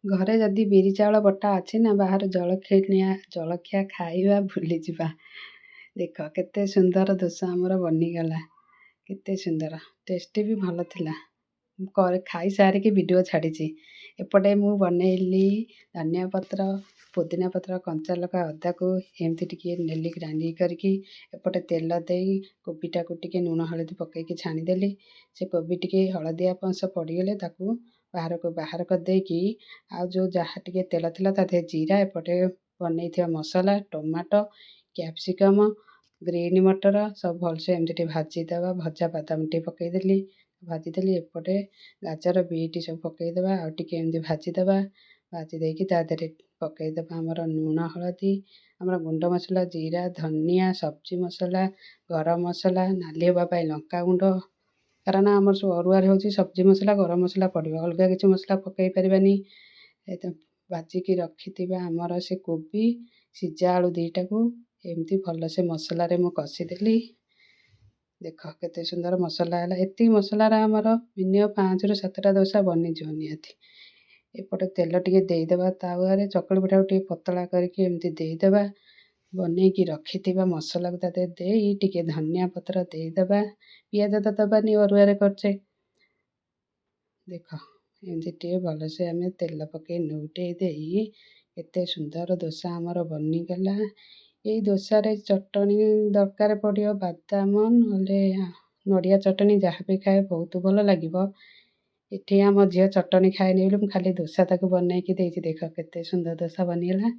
ଘରେ ଯଦି ବିରି ଚାଉଳ ବଟା ଅଛି ନା ବାହାର ଜଳଖିଆ ଖାଇବା ଭୁଲିଯିବା। ଦେଖ କେତେ ସୁନ୍ଦର ଦୋସା ଆମର ବନିଗଲା। କେତେ ସୁନ୍ଦର ଟେଷ୍ଟି ବି ଭଲ ଥିଲା। ଖାଇସାରିକି ଭିଡ଼ିଓ ଛାଡ଼ିଛି। ଏପଟେ ମୁଁ ବନେଇଲି ଧନିଆ ପତ୍ର, ପୁଦିନା ପତ୍ର, କଞ୍ଚା ଲଙ୍କା, ଅଦାକୁ ଏମିତି ଟିକେ ନେଲି ଗ୍ରାଇଣ୍ଡିଙ୍ଗ କରିକି। ଏପଟେ ତେଲ ଦେଇ କୋବିଟାକୁ ଟିକେ ଲୁଣ ହଳଦୀ ପକେଇକି ଛାଣିଦେଲି। ସେ କୋବି ଟିକେ ହଳଦିଆ ଅଂଶ ପଡ଼ିଗଲେ ତାକୁ ବାହାର କରିଦେଇକି ଆଉ ଯେଉଁ ଯାହା ଟିକେ ତେଲ ଥିଲା ତା ଦେହରେ ଜିରା, ଏପଟେ ବନେଇଥିବା ମସଲା, ଟମାଟୋ, କ୍ୟାପ୍ସିକମ୍, ଗ୍ରୀନ୍ ମଟର ସବୁ ଭଲସେ ଏମିତି ଟିକେ ଭାଜିଦେବା। ଭଜା ବାଦାମ ଟିକେ ପକେଇଦେଲି, ଭାଜିଦେଲି। ଏପଟେ ଗାଜର, ବିଟ୍ ସବୁ ପକେଇଦେବା, ଆଉ ଟିକେ ଏମିତି ଭାଜିଦେବା। ଭାଜି ଦେଇକି ତା ଦେହରେ ପକେଇଦେବା ଆମର ଲୁଣ ହଳଦୀ, ଆମର ଗୁଣ୍ଡ ମସଲା, ଜିରା, ଧନିଆ, ସବ୍ଜି ମସଲା, ଗରମ ମସଲା, ନାଲି ହେବା ପାଇଁ ଲଙ୍କାଗୁଣ୍ଡ। କାରଣ ଆମର ସବୁ ଅରୁଆରେ ହେଉଛି ସବ୍ଜି ମସଲା, ଗରମ ମସଲା ପଡ଼ିବ, ଅଲଗା କିଛି ମସଲା ପକେଇ ପାରିବାନି। ଭାଜିକି ରଖିଥିବା ଆମର ସେ କୋବି, ସିଝା ଆଳୁ ଦୁଇଟାକୁ ଏମିତି ଭଲସେ ମସଲାରେ ମୁଁ କଷିଦେଲି। ଦେଖ କେତେ ସୁନ୍ଦର ମସଲା ହେଲା। ଏତିକି ମସଲାରେ ଆମର ମିନିମମ୍ 5ରୁ 7ଟା ଦୋସା ବନିଯିବ ନିହାତି। ଏପଟେ ତେଲ ଟିକେ ଦେଇଦେବା ତାୱାରେ, ଚକୁଳି ପିଠାକୁ ଟିକେ ପତଳା କରିକି ଏମିତି ଦେଇଦେବା। ବନେଇକି ରଖିଥିବା ମସଲାକୁ ତା ଦେହରେ ଦେଇ ଟିକେ ଧନିଆ ପତ୍ର ଦେଇଦେବା। ପିଆଜ ତ ଦେବାନି, ଅରୁଆରେ କରୁଛେ। ଦେଖ ଏମିତି ଟିକେ ଭଲସେ ଆମେ ତେଲ ପକେଇ ନଉଟେଇ ଦେଇ କେତେ ସୁନ୍ଦର ଦୋସା ଆମର ବନିଗଲା। ଏଇ ଦୋସାରେ ଚଟଣି ଦରକାର ପଡ଼ିବ, ବାଦାମ ନହେଲେ ନଡ଼ିଆ ଚଟଣି ଯାହା ବି ଖାଏ ବହୁତ ଭଲ ଲାଗିବ। ଏଠି ଆମ ଝିଅ ଚଟଣି ଖାଏନି ବୋଲି ମୁଁ ଖାଲି ଦୋସା ତାକୁ ବନେଇକି ଦେଇଛି। ଦେଖ କେତେ ସୁନ୍ଦର ଦୋସା ବନିଗଲା।